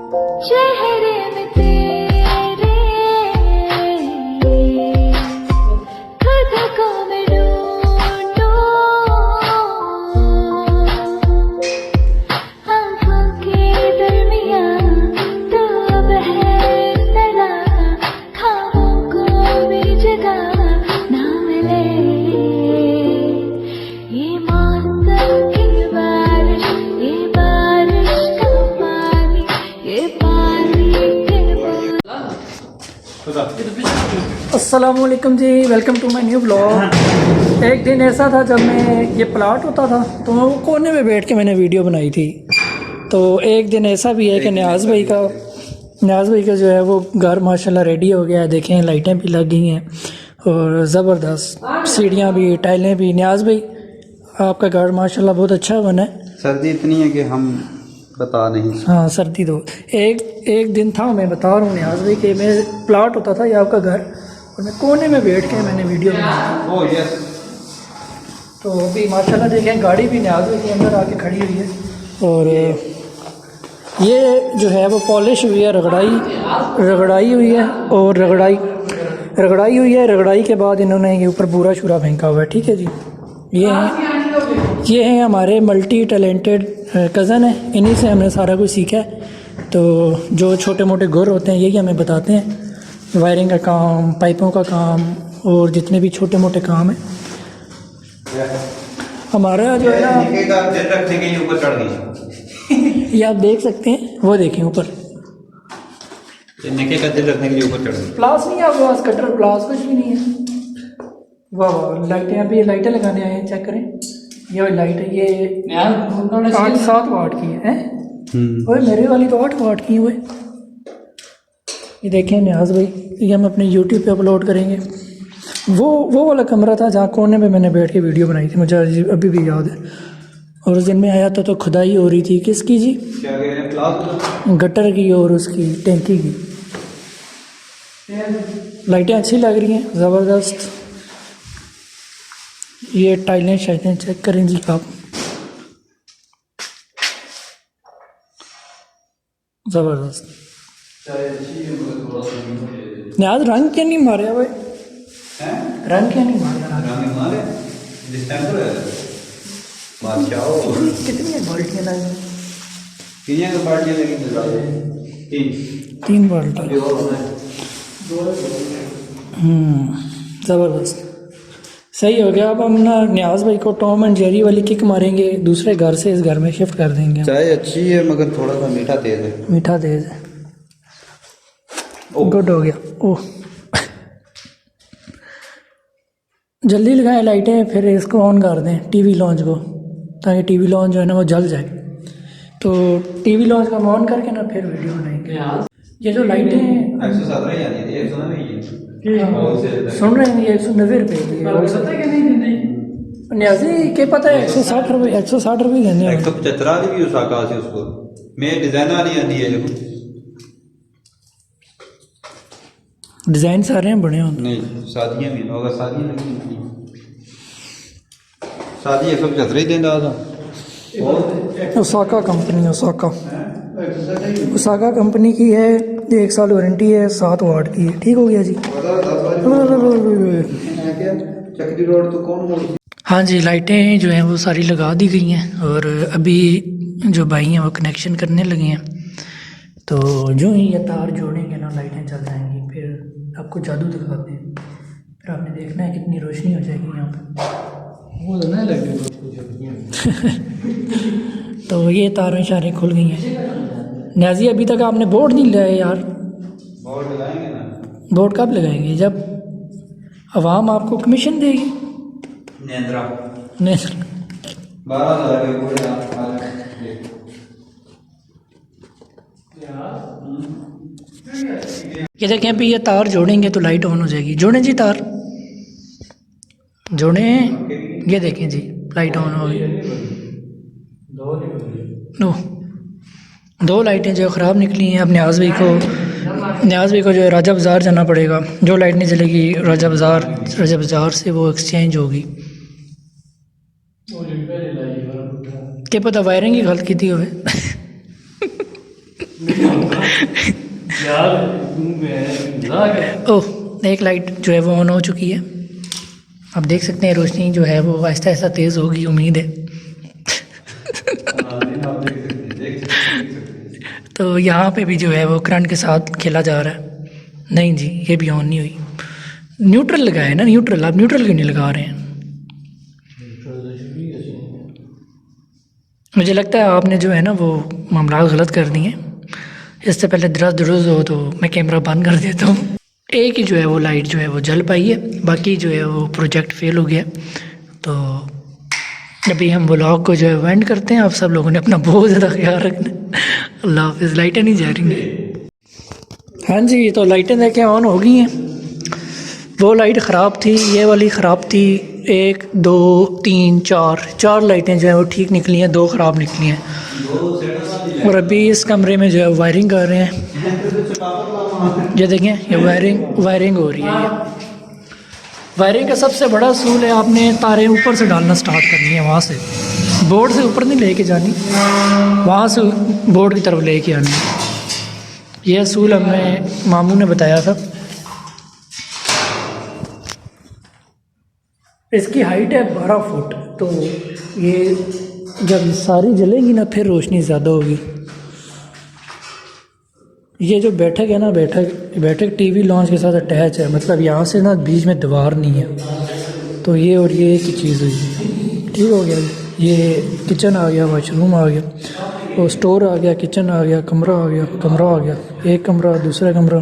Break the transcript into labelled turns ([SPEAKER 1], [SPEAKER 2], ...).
[SPEAKER 1] चेहरे में तेरे खुद को मैं ढूंढूं, आँखों के दरमियाँ तू अब है तेरा, ख्वाबों को भी जगह ना मिले। ये मौसम की बारिश, ये बारिश का पानी, ये पानी के
[SPEAKER 2] अस्सलामुअलैकुम जी, welcome to my new blog. एक दिन ऐसा था जब मैं ये प्लाट होता था तो मैं वो कोने में बैठ के मैंने वीडियो बनाई थी। तो एक दिन ऐसा भी है कि न्याज़ भाई का जो है वो घर माशाल्लाह रेडी हो गया है। देखें लाइटें भी लग गई हैं और ज़बरदस्त सीढ़ियाँ भी, टाइलें भी। न्याज़ भाई आपका घर माशाल्लाह बहुत अच्छा बना है।
[SPEAKER 3] सर्दी इतनी है कि हम बता नहीं सकते।
[SPEAKER 2] हाँ सर्दी तो एक दिन था, मैं बता रहा हूँ न्याज़ भाई कि मैं प्लाट होता था ये आपका घर और मैं कोने में बैठ के मैंने वीडियो बनाई।
[SPEAKER 3] Oh yes.
[SPEAKER 2] तो अभी माशाल्लाह देखें गाड़ी भी न्याज़ भाई के अंदर आके खड़ी हुई है और ये जो है वो पॉलिश हुई है, रगड़ाई हुई है और रगड़ाई हुई है। रगड़ाई के बाद इन्होंने ये ऊपर पूरा शूरा फेंका हुआ है। ठीक है जी, ये हैं हमारे मल्टी टैलेंटेड कज़न है, इन्हीं से हमने सारा कुछ सीखा है। तो जो छोटे मोटे गुर होते हैं यही हमें बताते हैं, वायरिंग का काम, पाइपों का काम और जितने भी छोटे मोटे काम हैं। हमारा जो है ना
[SPEAKER 3] रखने के लिए ऊपर चढ़ गई।
[SPEAKER 2] ये आप देख सकते हैं, वो देखें ऊपर
[SPEAKER 3] निके का दिल रखने के लिए ऊपर चढ़ गई।
[SPEAKER 2] प्लास नहीं है आपके पास, कटर प्लास कुछ भी नहीं है। वाह वाह, लाइटें अभी लाइटें लगाने आए हैं, चेक करें। ये वाली लाइट है, ये 8-7 वाट की है। ओए मेरे वाली तो 8 वाट की है। ये देखें न्याज़ भाई, ये हम अपने YouTube पे अपलोड करेंगे। वो वाला कमरा था जहाँ कोने में मैंने बैठ के वीडियो बनाई थी, मुझे अभी भी याद है। और उस दिन में आया था तो खुदाई हो रही थी किसकी जी,
[SPEAKER 3] क्या कह रहे हैं, प्लास
[SPEAKER 2] गटर की और उसकी टैंकी की। लाइटें अच्छी लग रही हैं, ज़बरदस्त। ये टाइलें शाइलें चेक करें जी आप, ज़बरदस्त। न्याज़ रंग क्या नहीं मारे भाई, रंग क्या नहीं मारे? कितनी बाल्टियाँ लगी? 3 बाल्टी। ज़बरदस्त, सही हो गया। अब हम ना न्याज़ भाई को टॉम एंड जेरी वाली किक मारेंगे, दूसरे घर से इस घर में शिफ्ट कर देंगे।
[SPEAKER 3] चाय अच्छी है मगर थोड़ा सा मीठा तेज है।
[SPEAKER 2] गुड हो गया। ओह जल्दी लगाएं लाइटें, फिर इसको ऑन कर दें टीवी लॉन्च को, ताकि टीवी लॉन्च जो है ना वो जल जाए। तो टीवी लॉन्च का हम ऑन करके ना फिर वीडियो बनाएंगे। ये जो लाइटें सुन रहे हैं, ये 190 रुपये की। न्याज़ी के पता है 160 रुपये देने हैं।
[SPEAKER 3] 175 भी उसाका से उसको मैं डिजाइन वाली आती है। देखो
[SPEAKER 2] डिज़ाइन सारे हैं बड़े होते
[SPEAKER 3] नहीं, शादियाँ भी होगा, शादियाँ लगी शादी 175 ही देता था।
[SPEAKER 2] ओसाका कंपनी, ओसाका कंपनी की है, 1 साल वारंटी है, 7 वाट की है। ठीक हो गया जी।
[SPEAKER 3] चक्री रोड तो कौन?
[SPEAKER 2] हाँ जी, लाइटें जो हैं वो सारी लगा दी गई हैं और अभी जो भाई हैं वो कनेक्शन करने लगे हैं। तो जो ही ये तार जोड़ेंगे ना लाइटें चल जाएंगी। फिर आपको जादू दिखाते हैं, फिर आपने देखना है कितनी रोशनी हो जाएगी यहाँ पर। वो तो नहीं लगे तो ये तारें शारें खुल गई हैं। न्याज़ी अभी तक आपने बोर्ड नहीं लगाया यार।
[SPEAKER 3] बोर्ड लगाएंगे ना।
[SPEAKER 2] बोर्ड कब लगाएंगे? जब आवाम आपको कमीशन देगी।
[SPEAKER 3] नेंद्रा
[SPEAKER 2] 12,000 ये देखें अभी ये तार जोड़ेंगे तो लाइट ऑन हो जाएगी। जोड़ें जी तार, जोड़ें। ये देखें जी लाइट ऑन हो गई। दो लाइटें जो ख़राब निकली हैं। अब न्याज़ भाई को जो है राजा बाज़ार जाना पड़ेगा। जो लाइट नहीं जलेगी राजा बाज़ार से वो एक्सचेंज होगी। क्या पता वायरिंग ही गलत की थी हुए ओह, एक लाइट जो है वो ऑन हो चुकी है। आप देख सकते हैं रोशनी जो है वो आहिस्ता आहिस्ता तेज़ होगी, उम्मीद है। तो यहाँ पे भी जो है वो करंट के साथ खेला जा रहा है। नहीं जी, ये भी ऑन नहीं हुई। न्यूट्रल लगाया है ना, न्यूट्रल। आप न्यूट्रल क्यों नहीं लगा रहे हैं? मुझे लगता है आपने जो है ना वो मामला गलत कर दिए। इससे पहले दुरुस्त हो तो मैं कैमरा बंद कर देता हूँ। एक ही जो है वो लाइट जो है वो जल पाई है, बाकी जो है वो प्रोजेक्ट फेल हो गया। तो अभी हम व्लॉग को जो है एंड करते हैं। आप सब लोगों ने अपना बहुत ज़्यादा ख्याल रखना। अल्लाह हाफिज़। लाइटें नहीं जा रही हैं। हाँ जी, तो लाइटें देखें ऑन हो गई हैं। वो लाइट ख़राब थी, ये वाली ख़राब थी। 1 2 3 4 लाइटें जो है वो ठीक निकली हैं, 2 ख़राब निकली हैं। और अभी इस कमरे में जो है वायरिंग कर रहे हैं। ये देखें, ये वायरिंग हो रही है। वायरिंग का सबसे बड़ा असूल है, आपने तारें ऊपर से डालना स्टार्ट करनी है। वहाँ से बोर्ड से ऊपर नहीं लेके जानी, वहाँ से बोर्ड की तरफ लेके आनी। ये असूल हमें मामू ने बताया था। इसकी हाइट है 12 फुट। तो ये जब सारी जलेगी ना फिर रोशनी ज़्यादा होगी। ये जो बैठक है ना, बैठक टीवी लॉन्च के साथ अटैच है। मतलब यहाँ से ना बीच में दीवार नहीं है। तो ये और ये एक ही चीज़ हुई। ठीक हो गया। ये किचन आ गया, वॉशरूम आ गया, वो स्टोर आ गया, किचन आ गया, कमरा आ गया, एक कमरा, दूसरा कमरा।